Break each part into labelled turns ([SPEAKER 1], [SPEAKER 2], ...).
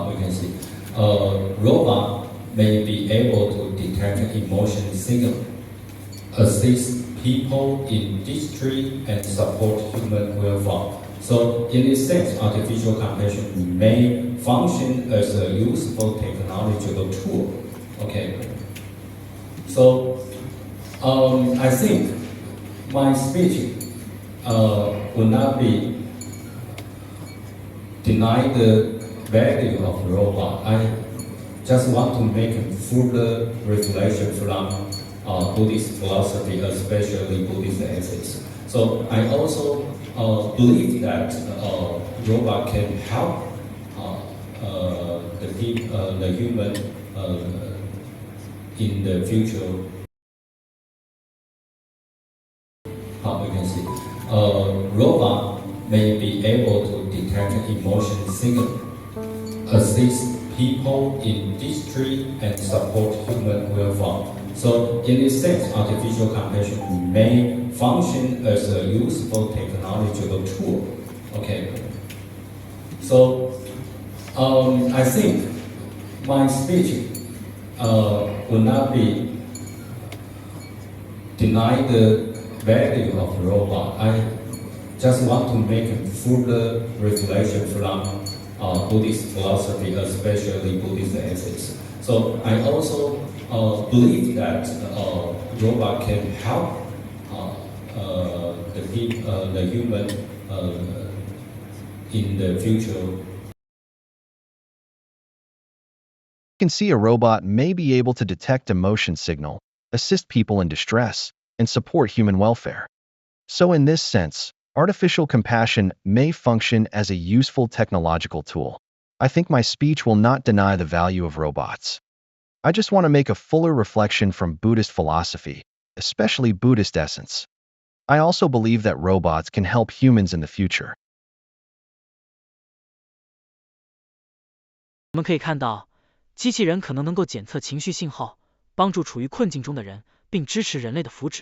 [SPEAKER 1] we can see, a robot may be able to detect emotion signal, assist people in distress, and support human welfare. So in this sense, artificial compassion may function as a useful technological tool. Okay. So I think my speech will not be deny the value of robot. I just want to make a further reflection from Buddhist philosophy, especially Buddhist ethics. So I also believe that robot can help the human in the future. We can see, robot may be able to detect emotion signal, assist people in distress, and support human welfare. So in this sense, artificial compassion may function as a useful technological tool. Okay. So I think my speech will not be deny the value of robot. I just want to make a further reflection from Buddhist philosophy, especially Buddhist ethics. So I also believe that robot can help the human in the future.
[SPEAKER 2] You can see a robot may be able to detect a motion signal, assist people in distress, and support human welfare. So in this sense, artificial compassion may function as a useful technological tool. I think my speech will not deny the value of robots. I just want to make a fuller reflection from Buddhist philosophy, especially Buddhist essence. I also believe that robots can help humans in the future.
[SPEAKER 3] 我们可以看到，机器人可能能够检测情绪信号，帮助处于困境中的人，并支持人类的福祉。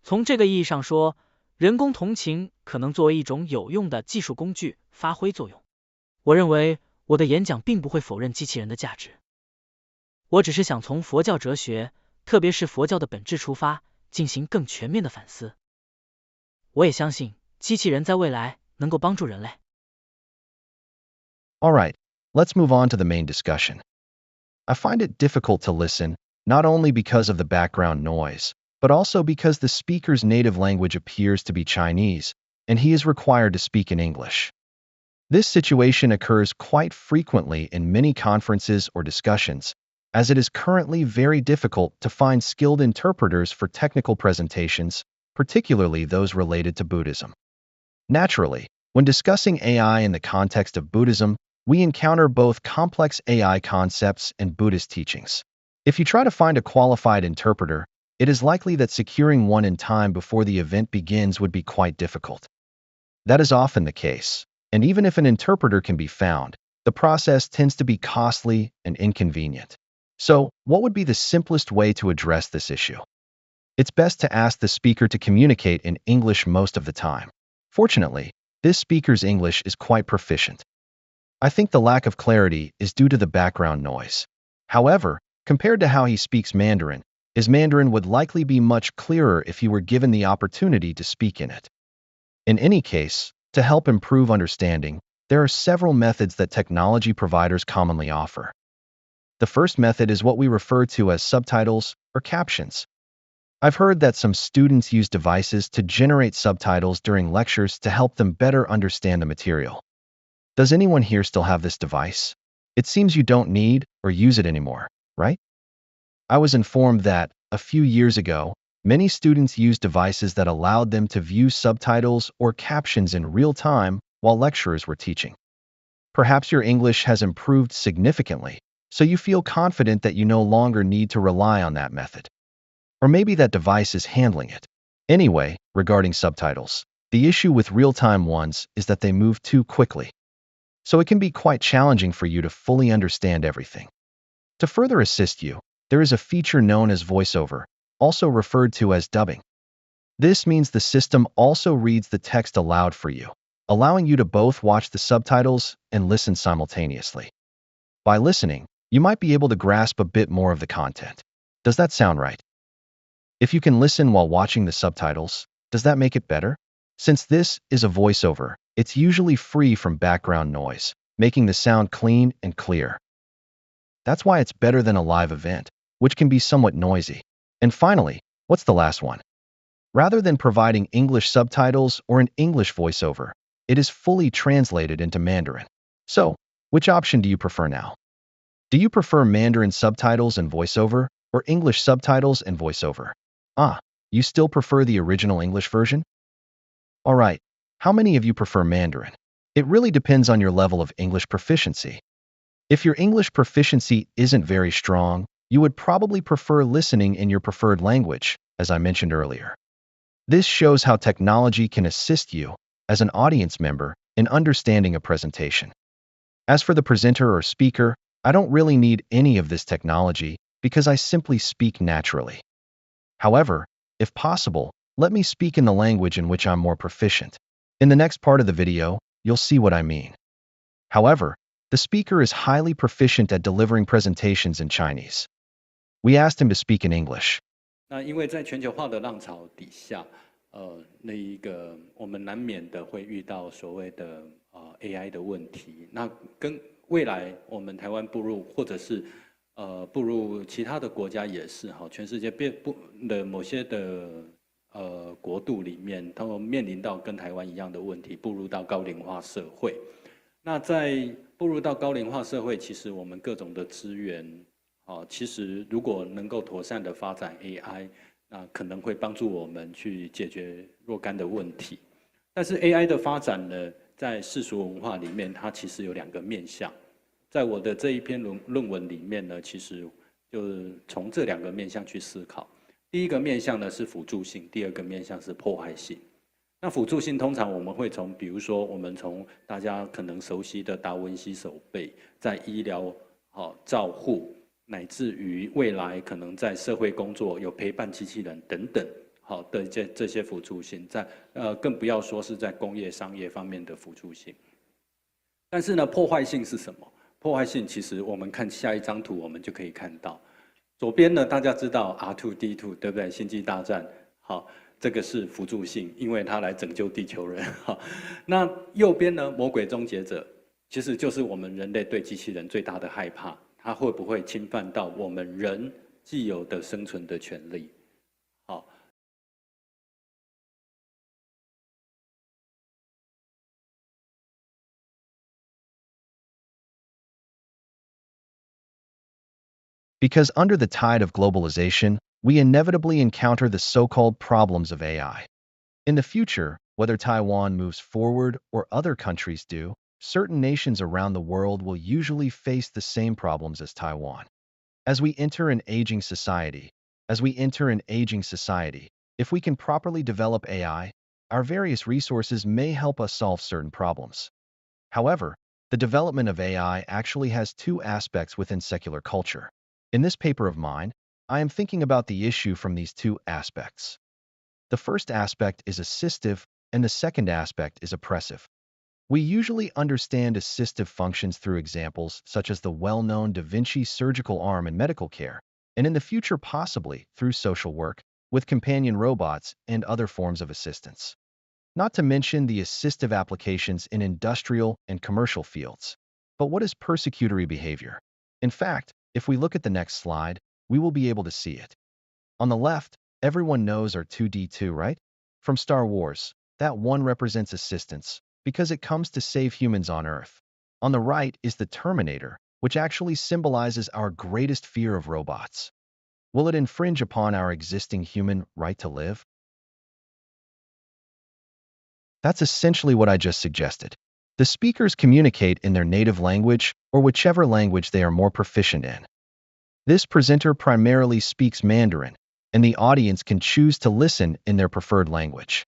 [SPEAKER 3] 从这个意义上说，人工同情可能作为一种有用的技术工具发挥作用。我认为我的演讲并不会否认机器人的价值，我只是想从佛教哲学，特别是佛教的本质出发，进行更全面的反思。我也相信机器人在未来能够帮助人类。
[SPEAKER 2] Alright, let's move on to the main discussion. I find it difficult to listen, not only because of the background noise, but also because the speaker's native language appears to be Chinese, and he is required to speak in English. This situation occurs quite frequently in many conferences or discussions, as it is currently very difficult to find skilled interpreters for technical presentations, particularly those related to Buddhism. Naturally, when discussing AI in the context of Buddhism, we encounter both complex AI concepts and Buddhist teachings. If you try to find a qualified interpreter, it is likely that securing one in time before the event begins would be quite difficult. That is often the case, and even if an interpreter can be found, the process tends to be costly and inconvenient. So, what would be the simplest way to address this issue? It's best to ask the speaker to communicate in English most of the time. Fortunately, this speaker's English is quite proficient. I think the lack of clarity is due to the background noise. However, compared to how he speaks Mandarin, his Mandarin would likely be much clearer if he were given the opportunity to speak in it. In any case, to help improve understanding, there are several methods that technology providers commonly offer. The first method is what we refer to as subtitles or captions. I've heard that some students use devices to generate subtitles during lectures to help them better understand the material. Does anyone here still have this device? It seems you don't need or use it anymore, right? I was informed that, a few years ago, many students used devices that allowed them to view subtitles or captions in real time while lecturers were teaching. Perhaps your English has improved significantly, so you feel confident that you no longer need to rely on that method. Or maybe that device is handling it. Anyway, regarding subtitles, the issue with real-time ones is that they move too quickly. So it can be quite challenging for you to fully understand everything. To further assist you, there is a feature known as voiceover, also referred to as dubbing. This means the system also reads the text aloud for you, allowing you to both watch the subtitles and listen simultaneously. By listening, you might be able to grasp a bit more of the content. Does that sound right? If you can listen while watching the subtitles, does that make it better? Since this is a voiceover, it's usually free from background noise, making the sound clean and clear. That's why it's better than a live event, which can be somewhat noisy. And finally, what's the last one? Rather than providing English subtitles or an English voiceover, it is fully translated into Mandarin. So, which option do you prefer now? Do you prefer Mandarin subtitles and voiceover, or English subtitles and voiceover? You still prefer the original English version? Alright, how many of you prefer Mandarin? It really depends on your level of English proficiency. If your English proficiency isn't very strong, you would probably prefer listening in your preferred language, as I mentioned earlier. This shows how technology can assist you, as an audience member, in understanding a presentation. As for the presenter or speaker, I don't really need any of this technology because I simply speak naturally. However, if possible, let me speak in the language in which I'm more proficient. In the next part of the video, you'll see what I mean. However, the speaker is highly proficient at delivering presentations in Chinese. We asked him to speak in English.
[SPEAKER 4] 那因为在全球化的浪潮底下，我们难免的会遇到所谓的AI 的问题。那跟未来我们台湾步入，或者是步入其他的国家也是哈，全世界的某些的国度里面，他们面临到跟台湾一样的问题，步入到高龄化社会。那在步入到高龄化社会，其实我们各种的资源。其实如果能够妥善的发展 AI， 那可能会帮助我们去解决若干的问题。但是 AI 的发展呢，在世俗文化里面，它其实有两个面向。在我的这一篇论文里面呢，其实就是从这两个面向去思考。第一个面向呢是辅助性，第二个面向是破坏性。那辅助性通常我们会从，比如说我们从大家可能熟悉的达文西手背，在医疗照护。乃至于未来可能在社会工作有陪伴机器人等等，好的这些辅助性，更不要说是在工业商业方面的辅助性。但是呢，破坏性是什么？破坏性其实我们看下一张图，我们就可以看到，左边呢大家知道 R2D2 对不对？星际大战，好，这个是辅助性，因为它来拯救地球人。好，那右边呢，魔鬼终结者，其实就是我们人类对机器人最大的害怕。它会不会侵犯到我们人既有的生存的权利？好。
[SPEAKER 2] Because under the tide of globalization, we inevitably encounter the so-called problems of AI. In the future, whether Taiwan moves forward or other countries do, certain nations around the world will usually face the same problems as Taiwan. As we enter an aging society, if we can properly develop AI, our various resources may help us solve certain problems. However, the development of AI actually has two aspects within secular culture. In this paper of mine, I am thinking about the issue from these two aspects. The first aspect is assistive, and the second aspect is oppressive. We usually understand assistive functions through examples such as the well-known Da Vinci surgical arm in medical care, and in the future possibly through social work, with companion robots and other forms of assistance. Not to mention the assistive applications in industrial and commercial fields. But what is persecutory behavior? In fact, if we look at the next slide, we will be able to see it. On the left, everyone knows R2D2, right? From Star Wars, that one represents assistance, because it comes to save humans on Earth. On the right is the Terminator, which actually symbolizes our greatest fear of robots. Will it infringe upon our existing human right to live? That's essentially what I just suggested. The speakers communicate in their native language or whichever language they are more proficient in. This presenter primarily speaks Mandarin, and the audience can choose to listen in their preferred language.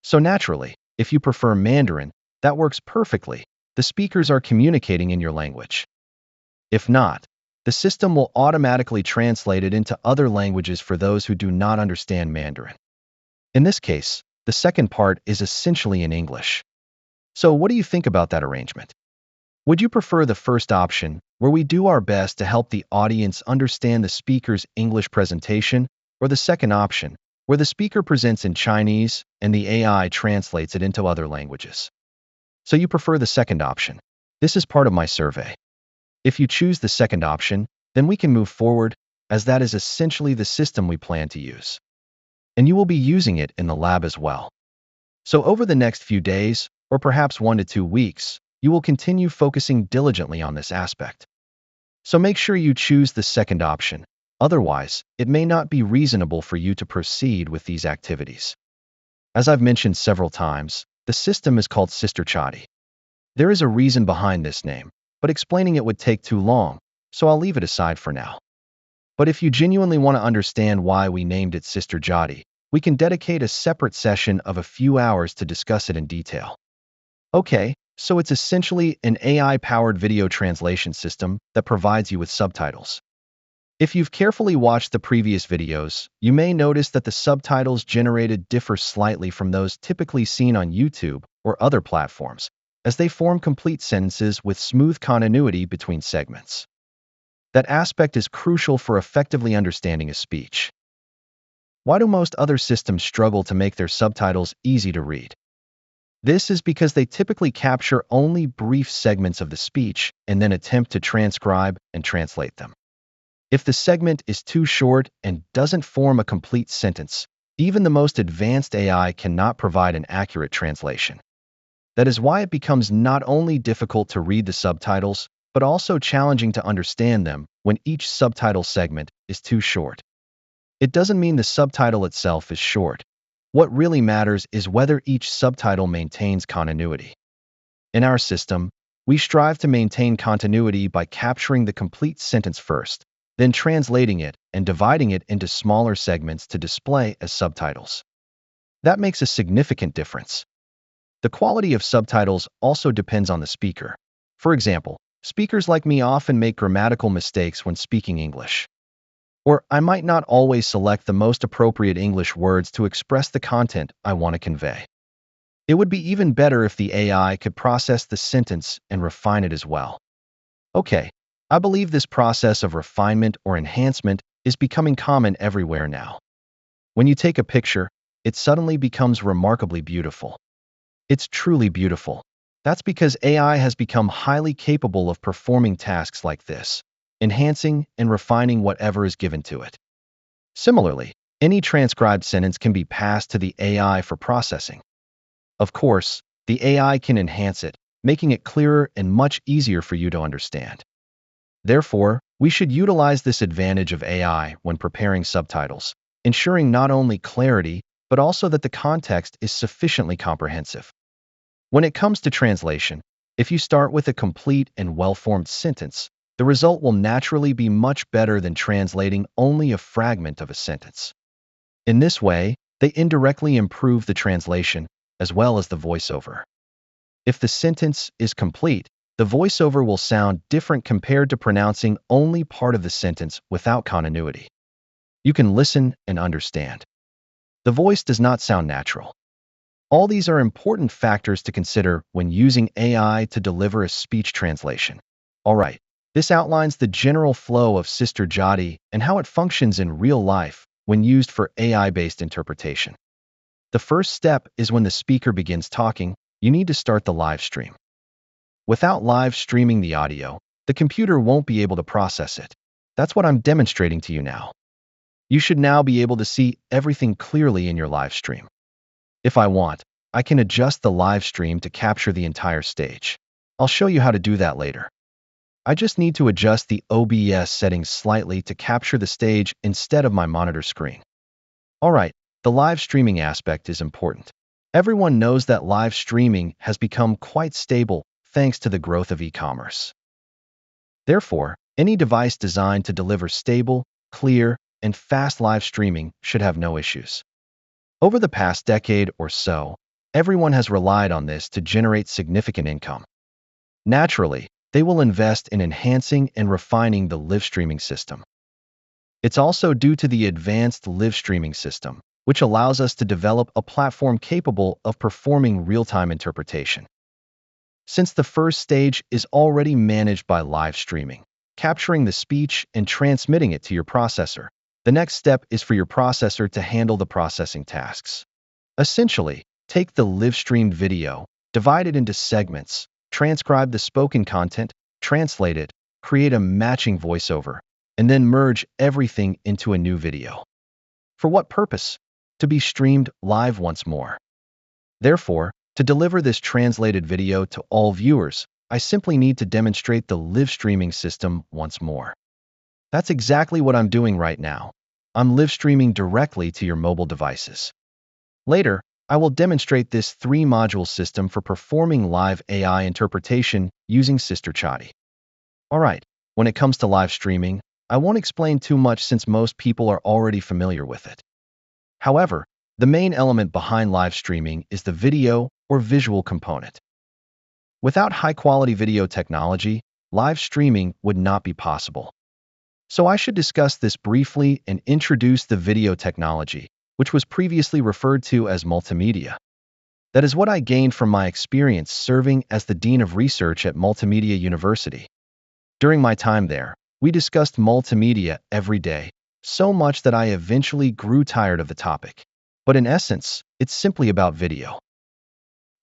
[SPEAKER 2] So naturally, if you prefer Mandarin, that works perfectly. The speakers are communicating in your language. If not, the system will automatically translate it into other languages for those who do not understand Mandarin. In this case, the second part is essentially in English. So what do you think about that arrangement? Would you prefer the first option, where we do our best to help the audience understand the speaker's English presentation, or the second option, where the speaker presents in Chinese and the AI translates it into other languages? So you prefer the second option. This is part of my survey. If you choose the second option, then we can move forward, as that is essentially the system we plan to use. And you will be using it in the lab as well. So over the next few days, or perhaps 1 to 2 weeks, you will continue focusing diligently on this aspect. So make sure you choose the second option. Otherwise, it may not be reasonable for you to proceed with these activities. As I've mentioned several times, the system is called Sister Chadi. There is a reason behind this name, but explaining it would take too long, so I'll leave it aside for now. But if you genuinely want to understand why we named it Sister Jati, we can dedicate a separate session of a few hours to discuss it in detail. Okay, so it's essentially an AI-powered video translation system that provides you with subtitles. If you've carefully watched the previous videos, you may notice that the subtitles generated differ slightly from those typically seen on YouTube or other platforms, as they form complete sentences with smooth continuity between segments. That aspect is crucial for effectively understanding a speech. Why do most other systems struggle to make their subtitles easy to read? This is because they typically capture only brief segments of the speech and then attempt to transcribe and translate them. If the segment is too short and doesn't form a complete sentence, even the most advanced AI cannot provide an accurate translation. That is why it becomes not only difficult to read the subtitles, but also challenging to understand them when each subtitle segment is too short. It doesn't mean the subtitle itself is short. What really matters is whether each subtitle maintains continuity. In our system, we strive to maintain continuity by capturing the complete sentence first, then translating it and dividing it into smaller segments to display as subtitles. That makes a significant difference. The quality of subtitles also depends on the speaker. For example, speakers like me often make grammatical mistakes when speaking English. Or I might not always select the most appropriate English words to express the content I want to convey. It would be even better if the AI could process the sentence and refine it as well. Okay, I believe this process of refinement or enhancement is becoming common everywhere now. When you take a picture, it suddenly becomes remarkably beautiful. It's truly beautiful. That's because AI has become highly capable of performing tasks like this, enhancing and refining whatever is given to it. Similarly, any transcribed sentence can be passed to the AI for processing. Of course, the AI can enhance it, making it clearer and much easier for you to understand. Therefore, we should utilize this advantage of AI when preparing subtitles, ensuring not only clarity, but also that the context is sufficiently comprehensive. When it comes to translation, if you start with a complete and well-formed sentence, the result will naturally be much better than translating only a fragment of a sentence. In this way, they indirectly improve the translation as well as the voiceover. If the sentence is complete, the voiceover will sound different compared to pronouncing only part of the sentence without continuity. You can listen and understand. The voice does not sound natural. All these are important factors to consider when using AI to deliver a speech translation. All right, this outlines the general flow of Sister Jati and how it functions in real life when used for AI-based interpretation. The first step is when the speaker begins talking, you need to start the live stream. Without live streaming the audio, the computer won't be able to process it. That's what I'm demonstrating to you now. You should now be able to see everything clearly in your live stream. If I want, I can adjust the live stream to capture the entire stage. I'll show you how to do that later. I just need to adjust the OBS settings slightly to capture the stage instead of my monitor screen. All right, the live streaming aspect is important. Everyone knows that live streaming has become quite stable thanks to the growth of e-commerce. Therefore, any device designed to deliver stable, clear, and fast live streaming should have no issues. Over the past decade or so, everyone has relied on this to generate significant income. Naturally, they will invest in enhancing and refining the live streaming system. It's also due to the advanced live streaming system, which allows us to develop a platform capable of performing real-time interpretation. Since the first stage is already managed by live streaming, capturing the speech and transmitting it to your processor, the next step is for your processor to handle the processing tasks. Essentially, take the live-streamed video, divide it into segments, transcribe the spoken content, translate it, create a matching voiceover, and then merge everything into a new video. For what purpose? To be streamed live once more. Therefore, to deliver this translated video to all viewers, I simply need to demonstrate the live streaming system once more. That's exactly what I'm doing right now. I'm live streaming directly to your mobile devices. Later, I will demonstrate this 3-module system for performing live AI interpretation using Sister Chatty. Alright, when it comes to live streaming, I won't explain too much since most people are already familiar with it. However, the main element behind live streaming is the video or visual component. Without high-quality video technology, live streaming would not be possible. So I should discuss this briefly and introduce the video technology, which was previously referred to as multimedia. That is what I gained from my experience serving as the Dean of Research at Multimedia University. During my time there, we discussed multimedia every day, so much that I eventually grew tired of the topic. But in essence, it's simply about video.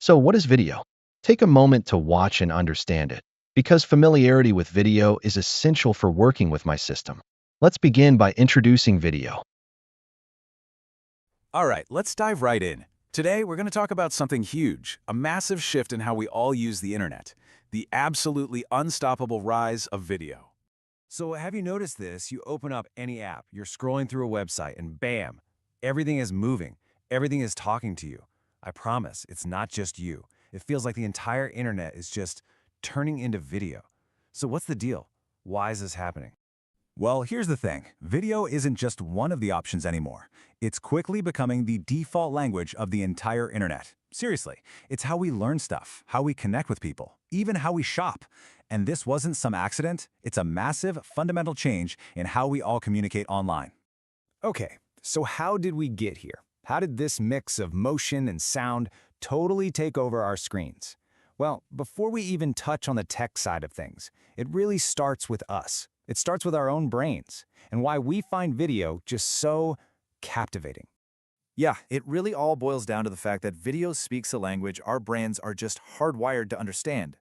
[SPEAKER 2] So what is video? Take a moment to watch and understand it, because familiarity with video is essential for working with my system. Let's begin by introducing video.
[SPEAKER 5] All right, let's dive right in. Today, we're going to talk about something huge, a massive shift in how we all use the internet, the absolutely unstoppable rise of video.
[SPEAKER 6] So have you noticed this? You open up any app, you're scrolling through a website, and bam, everything is moving. Everything is talking to you. I promise, it's not just you. It feels like the entire internet is just turning into video. So what's the deal? Why is this happening?
[SPEAKER 5] Well, here's the thing. Video isn't just one of the options anymore. It's quickly becoming the default language of the entire internet. Seriously, it's how we learn stuff, how we connect with people, even how we shop. And this wasn't some accident. It's a massive, fundamental change in how we all communicate online.
[SPEAKER 6] Okay, so how did we get here? How did this mix of motion and sound totally take over our screens? Well, before we even touch on the tech side of things, it really starts with us. It starts with our own brains and why we find video just so captivating.
[SPEAKER 7] Yeah, it really all boils down to the fact that video speaks a language our brains are just hardwired to understand.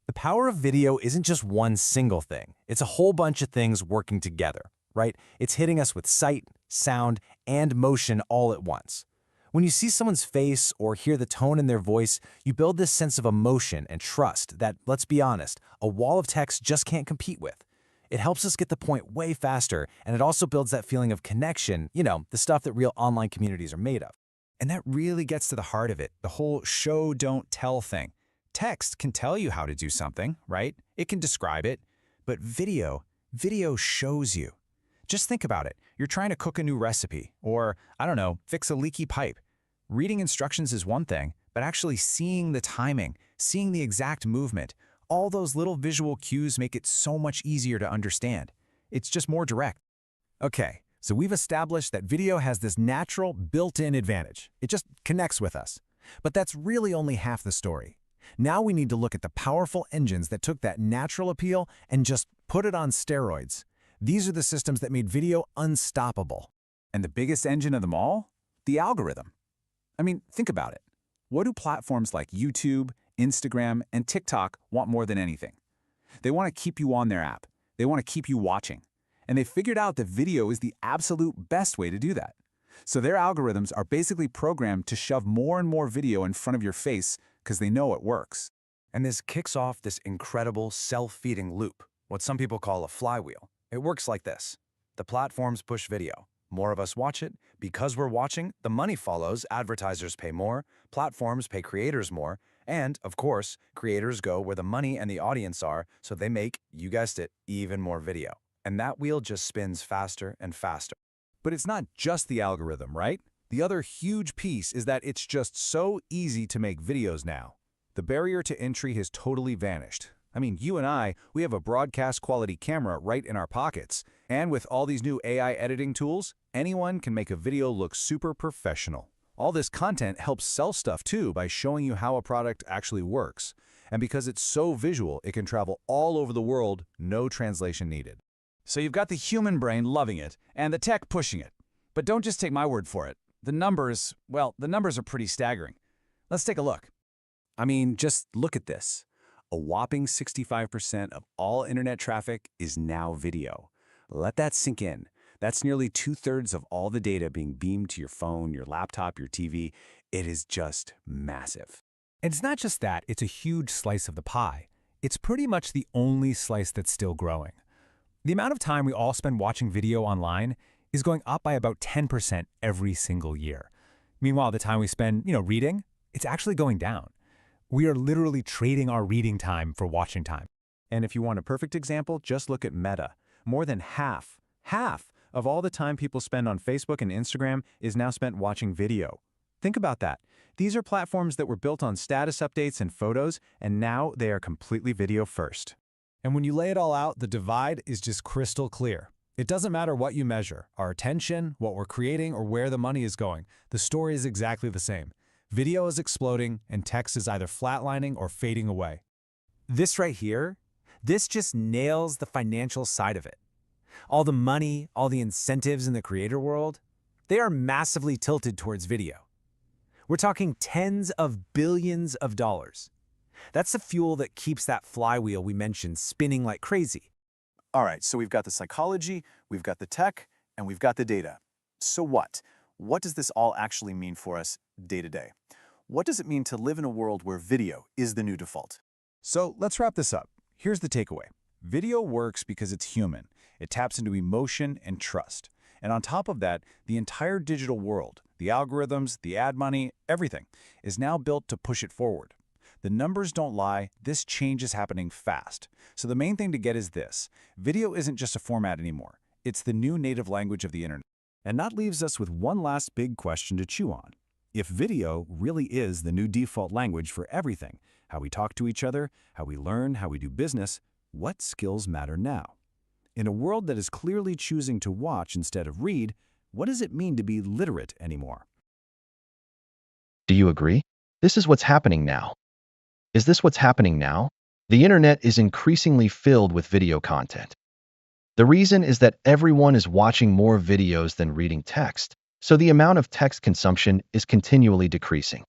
[SPEAKER 6] The power of video isn't just one single thing. It's a whole bunch of things working together, right? It's hitting us with sight, sound, and motion all at once. When you see someone's face or hear the tone in their voice, you build this sense of emotion and trust that, let's be honest, a wall of text just can't compete with. It helps us get the point way faster, and it also builds that feeling of connection, the stuff that real online communities are made of. And that really gets to the heart of it, the whole show, don't tell thing. Text can tell you how to do something, right? It can describe it, but video shows you. Just think about it. You're trying to cook a new recipe, or, I don't know, fix a leaky pipe. Reading instructions is one thing, but actually seeing the timing, seeing the exact movement, all those little visual cues make it so much easier to understand. It's just more direct. Okay, so we've established that video has this natural, built-in advantage. It just connects with us. But that's really only half the story. Now we need to look at the powerful engines that took that natural appeal and just put it on steroids. These are the systems that made video unstoppable.
[SPEAKER 5] And the biggest engine of them all? The algorithm. I mean, think about it. What do platforms like YouTube, Instagram, and TikTok want more than anything? They want to keep you on their app. They want to keep you watching. And they figured out that video is the absolute best way to do that. So their algorithms are basically programmed to shove more and more video in front of your face because they know it works.
[SPEAKER 6] And this kicks off this incredible self-feeding loop, what some people call a flywheel. It works like this. The platforms push video. More of us watch it. Because we're watching, the money follows. Advertisers pay more, platforms pay creators more, and, of course, creators go where the money and the audience are, so they make, you guessed it, even more video. And that wheel just spins faster and faster.
[SPEAKER 5] But it's not just the algorithm, right? The other huge piece is that it's just so easy to make videos now. The barrier to entry has totally vanished. I mean, you and I, we have a broadcast quality camera right in our pockets. And with all these new AI editing tools, anyone can make a video look super professional. All this content helps sell stuff too by showing you how a product actually works.
[SPEAKER 7] And because it's so visual, it can travel all over the world, no translation needed. So you've got the human brain loving it, and the tech pushing it. But don't just take my word for it. The numbers are pretty staggering. Let's take a look. I mean, just look at this. A whopping 65% of all internet traffic is now video. Let that sink in. That's nearly 2/3 of all the data being beamed to your phone, your laptop, your TV. It is just massive.
[SPEAKER 8] And it's not just that, it's a huge slice of the pie. It's pretty much the only slice that's still growing. The amount of time we all spend watching video online is going up by about 10% every single year. Meanwhile, the time we spend, reading, it's actually going down. We are literally trading our reading time for watching time.
[SPEAKER 7] And if you want a perfect example, just look at Meta. More than half of all the time people spend on Facebook and Instagram is now spent watching video. Think about that. These are platforms that were built on status updates and photos, and now they are completely video first.
[SPEAKER 8] And when you lay it all out, the divide is just crystal clear. It doesn't matter what you measure, our attention, what we're creating, or where the money is going. The story is exactly the same. Video is exploding, and text is either flatlining or fading away.
[SPEAKER 6] This right here, this just nails the financial side of it. All the money, all the incentives in the creator world, they are massively tilted towards video. We're talking tens of billions of dollars. That's the fuel that keeps that flywheel we mentioned spinning like crazy.
[SPEAKER 7] All right, so we've got the psychology, we've got the tech, and we've got the data. So what? What does this all actually mean for us day to day? What does it mean to live in a world where video is the new default? So let's wrap this up. Here's the takeaway. Video works because it's human. It taps into emotion and trust. And on top of that, the entire digital world, the algorithms, the ad money, everything, is now built to push it forward. The numbers don't lie, this change is happening fast. So the main thing to get is this. Video isn't just a format anymore. It's the new native language of the internet. And that leaves us with one last big question to chew on. If video really is the new default language for everything, how we talk to each other, how we learn, how we do business, what skills matter now? In a world that is clearly choosing to watch instead of read, what does it mean to be literate anymore?
[SPEAKER 2] Do you agree? This is what's happening now. Is this what's happening now? The internet is increasingly filled with video content. The reason is that everyone is watching more videos than reading text, so the amount of text consumption is continually decreasing.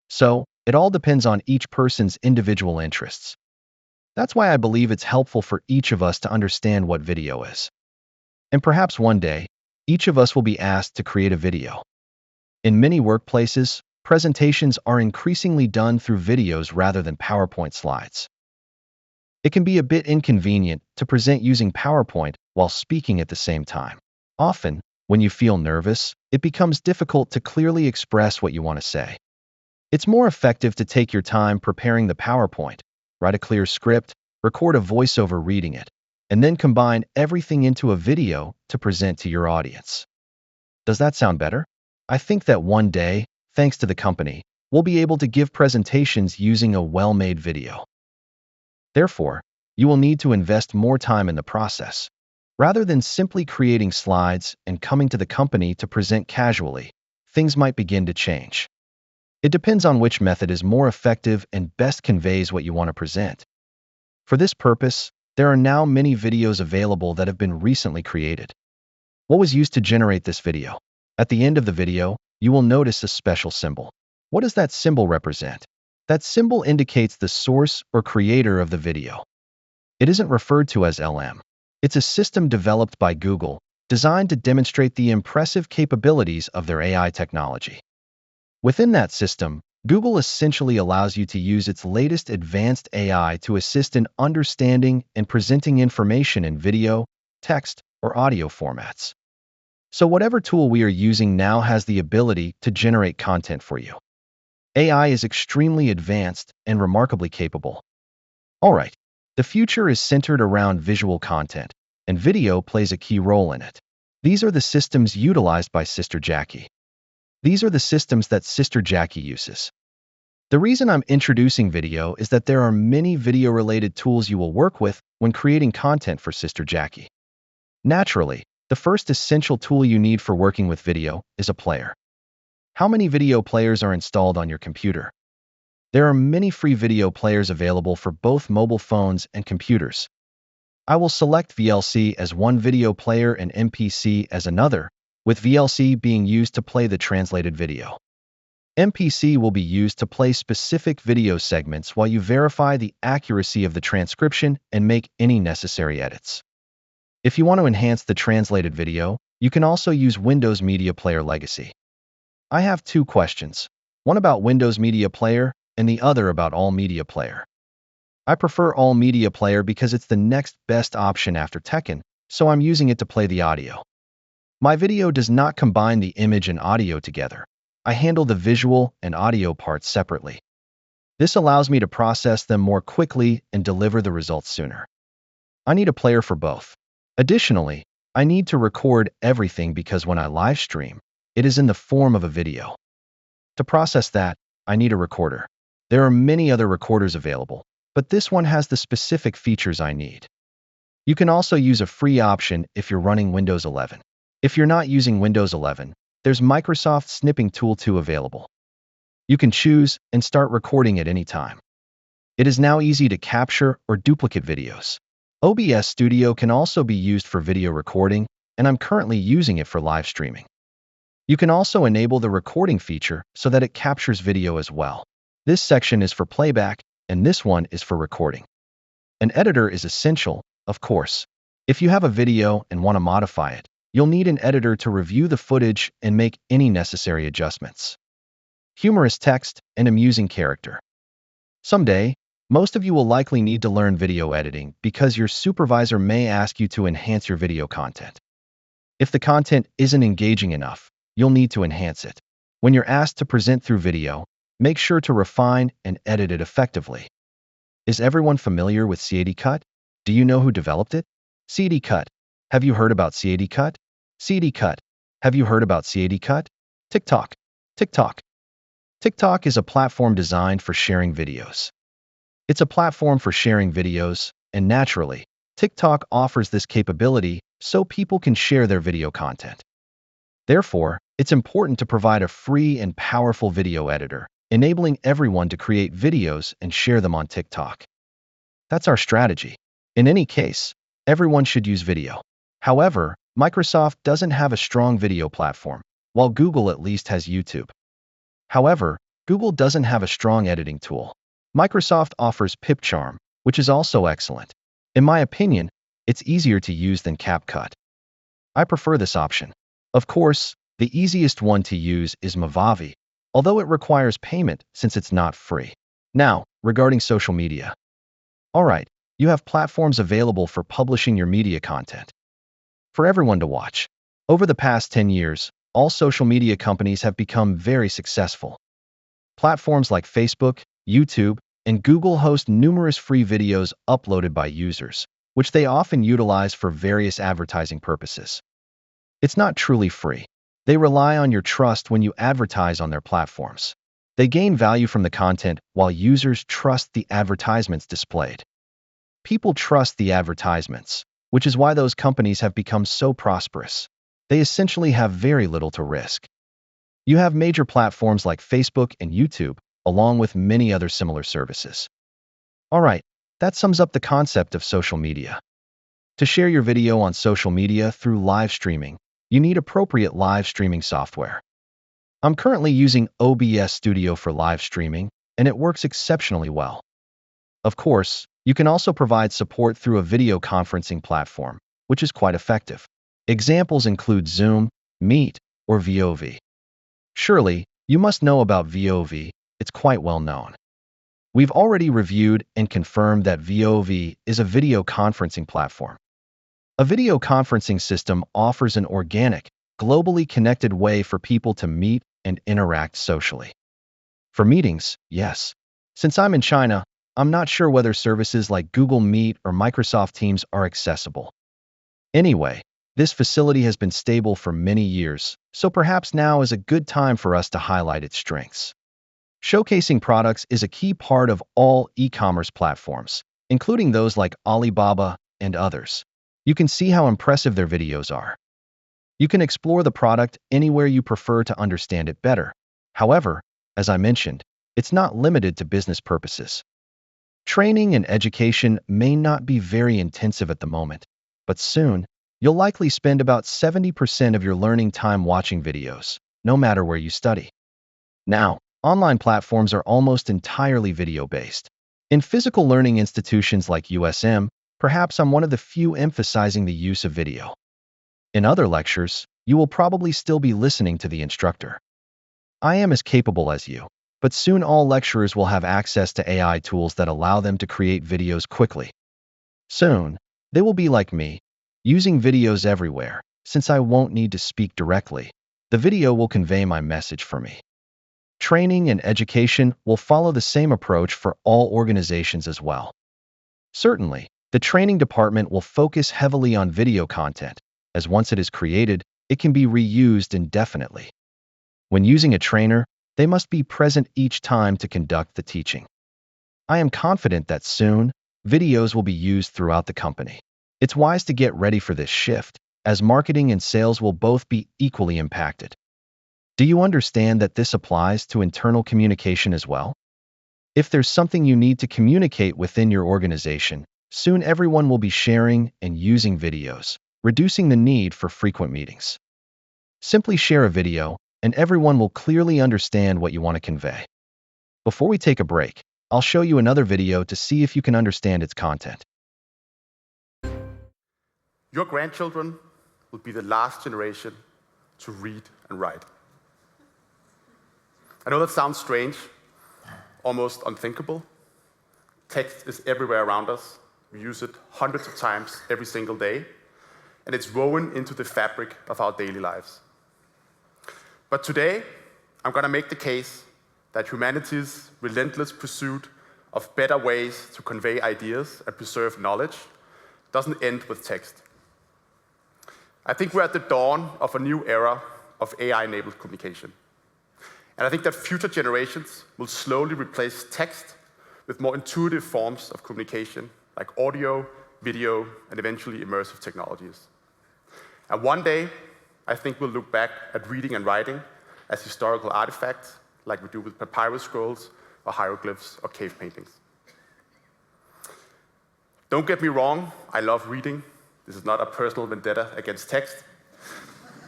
[SPEAKER 2] So, it all depends on each person's individual interests. That's why I believe it's helpful for each of us to understand what video is. And perhaps one day, each of us will be asked to create a video. In many workplaces, presentations are increasingly done through videos rather than PowerPoint slides. It can be a bit inconvenient to present using PowerPoint while speaking at the same time. Often, when you feel nervous, it becomes difficult to clearly express what you want to say. It's more effective to take your time preparing the PowerPoint, write a clear script, record a voiceover reading it, and then combine everything into a video to present to your audience. Does that sound better? I think that one day, thanks to the company, we'll be able to give presentations using a well-made video. Therefore, you will need to invest more time in the process. Rather than simply creating slides and coming to the company to present casually, things might begin to change. It depends on which method is more effective and best conveys what you want to present. For this purpose, there are now many videos available that have been recently created. What was used to generate this video? At the end of the video, you will notice a special symbol. What does that symbol represent? That symbol indicates the source or creator of the video. It isn't referred to as LM. It's a system developed by Google, designed to demonstrate the impressive capabilities of their AI technology. Within that system, Google essentially allows you to use its latest advanced AI to assist in understanding and presenting information in video, text, or audio formats. So whatever tool we are using now has the ability to generate content for you. AI is extremely advanced and remarkably capable. All right, the future is centered around visual content, and video plays a key role in it. These are the systems utilized by Sister Jackie. These are the systems that Sister Jackie uses. The reason I'm introducing video is that there are many video-related tools you will work with when creating content for Sister Jackie. Naturally, the first essential tool you need for working with video is a player. How many video players are installed on your computer? There are many free video players available for both mobile phones and computers. I will select VLC as one video player and MPC as another, with VLC being used to play the translated video. MPC will be used to play specific video segments while you verify the accuracy of the transcription and make any necessary edits. If you want to enhance the translated video, you can also use Windows Media Player Legacy. I have two questions, one about Windows Media Player and the other about All Media Player. I prefer All Media Player because it's the next best option after TEK-Lecture, so I'm using it to play the audio. My video does not combine the image and audio together. I handle the visual and audio parts separately. This allows me to process them more quickly and deliver the results sooner. I need a player for both. Additionally, I need to record everything because when I live stream, it is in the form of a video. To process that, I need a recorder. There are many other recorders available, but this one has the specific features I need. You can also use a free option if you're running Windows 11. If you're not using Windows 11, there's Microsoft Snipping Tool 2 available. You can choose and start recording at any time. It is now easy to capture or duplicate videos. OBS Studio can also be used for video recording, and I'm currently using it for live streaming. You can also enable the recording feature so that it captures video as well. This section is for playback, and this one is for recording. An editor is essential, of course. If you have a video and want to modify it, you'll need an editor to review the footage and make any necessary adjustments. Humorous text and amusing character. Someday, most of you will likely need to learn video editing because your supervisor may ask you to enhance your video content. If the content isn't engaging enough, you'll need to enhance it. When you're asked to present through video, make sure to refine and edit it effectively. Is everyone familiar with CAD-Cut? Do you know who developed it? CAD-Cut. Have you heard about CAD-Cut? CAD-Cut. Have you heard about CAD-Cut? TikTok. TikTok. TikTok is a platform designed for sharing videos. It's a platform for sharing videos, and naturally, TikTok offers this capability so people can share their video content. Therefore, it's important to provide a free and powerful video editor, enabling everyone to create videos and share them on TikTok. That's our strategy. In any case, everyone should use video. However, Microsoft doesn't have a strong video platform, while Google at least has YouTube. However, Google doesn't have a strong editing tool. Microsoft offers Clipchamp, which is also excellent. In my opinion, it's easier to use than CapCut. I prefer this option. Of course, the easiest one to use is Movavi, although it requires payment since it's not free. Now, regarding social media. Alright, you have platforms available for publishing your media content for everyone to watch. Over the past 10 years, all social media companies have become very successful. Platforms like Facebook, YouTube, and Google host numerous free videos uploaded by users, which they often utilize for various advertising purposes. It's not truly free. They rely on your trust when you advertise on their platforms. They gain value from the content while users trust the advertisements displayed. People trust the advertisements, which is why those companies have become so prosperous. They essentially have very little to risk. You have major platforms like Facebook and YouTube, along with many other similar services. Alright, that sums up the concept of social media. To share your video on social media through live streaming, you need appropriate live streaming software. I'm currently using OBS Studio for live streaming, and it works exceptionally well. Of course, you can also provide support through a video conferencing platform, which is quite effective. Examples include Zoom, Meet, or VOV. Surely, you must know about VOV, it's quite well known. We've already reviewed and confirmed that VOV is a video conferencing platform. A video conferencing system offers an organic, globally connected way for people to meet and interact socially. For meetings, yes. Since I'm in China, I'm not sure whether services like Google Meet or Microsoft Teams are accessible. Anyway, this facility has been stable for many years, so perhaps now is a good time for us to highlight its strengths. Showcasing products is a key part of all e-commerce platforms, including those like Alibaba and others. You can see how impressive their videos are. You can explore the product anywhere you prefer to understand it better. However, as I mentioned, It's not limited to business purposes. Training and education may not be very intensive at the moment, but soon, you'll likely spend about 70% of your learning time watching videos, no matter where you study. Now, online platforms are almost entirely video-based. In physical learning institutions like USM, perhaps I'm one of the few emphasizing the use of video. In other lectures, you will probably still be listening to the instructor. I am as capable as you, but soon all lecturers will have access to AI tools that allow them to create videos quickly. Soon, they will be like me, using videos everywhere. Since I won't need to speak directly, the video will convey my message for me. Training and education will follow the same approach for all organizations as well. Certainly, the training department will focus heavily on video content, as once it is created, it can be reused indefinitely. When using a trainer, they must be present each time to conduct the teaching. I am confident that soon, videos will be used throughout the company. It's wise to get ready for this shift, as marketing and sales will both be equally impacted. Do you understand that this applies to internal communication as well? If there's something you need to communicate within your organization, soon everyone will be sharing and using videos, reducing the need for frequent meetings. Simply share a video, and everyone will clearly understand what you want to convey. Before we take a break, I'll show you another video to see if you can understand its content.
[SPEAKER 9] Your grandchildren will be the last generation to read and write. I know that sounds strange, almost unthinkable. Text is everywhere around us. We use it hundreds of times every single day, and it's woven into the fabric of our daily lives. But today, I'm going to make the case that humanity's relentless pursuit of better ways to convey ideas and preserve knowledge doesn't end with text. I think we're at the dawn of a new era of AI-enabled communication. And I think that future generations will slowly replace text with more intuitive forms of communication, like audio, video, and eventually immersive technologies. And one day, I think we'll look back at reading and writing as historical artifacts, like we do with papyrus scrolls, or hieroglyphs, or cave paintings. Don't get me wrong, I love reading. This is not a personal vendetta against text.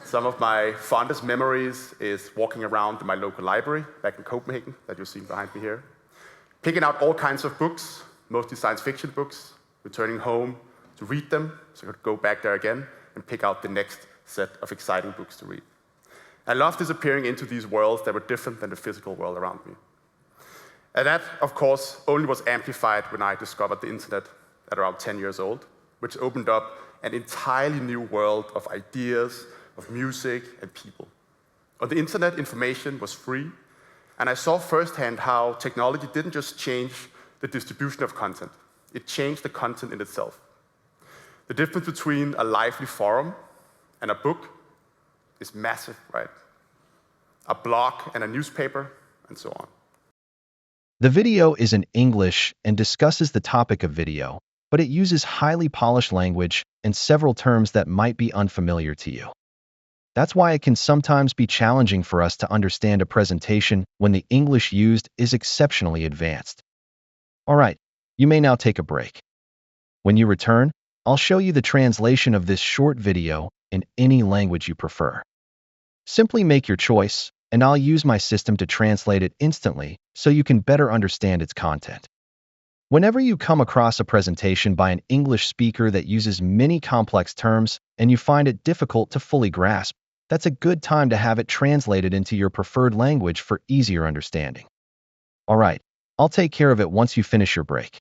[SPEAKER 9] Some of my fondest memories is walking around my local library back in Copenhagen, that you're seeing behind me here, picking out all kinds of books, mostly science fiction books, returning home to read them, so I could go back there again and pick out the next set of exciting books to read. I love disappearing into these worlds that were different than the physical world around me. And that, of course, only was amplified when I discovered the internet at around 10 years old, which opened up an entirely new world of ideas, of music, and people. On the internet, information was free, and I saw firsthand how technology didn't just change the distribution of content, it changed the content in itself. The difference between a lively forum and a book is massive, right? A blog and a newspaper, and so on.
[SPEAKER 2] The video is in English and discusses the topic of video, but it uses highly polished language and several terms that might be unfamiliar to you. That's why it can sometimes be challenging for us to understand a presentation when the English used is exceptionally advanced. All right, you may now take a break. When you return, I'll show you the translation of this short video in any language you prefer. Simply make your choice, and I'll use my system to translate it instantly so you can better understand its content. Whenever you come across a presentation by an English speaker that uses many complex terms and you find it difficult to fully grasp, that's a good time to have it translated into your preferred language for easier understanding. All right, I'll take care of it once you finish your break.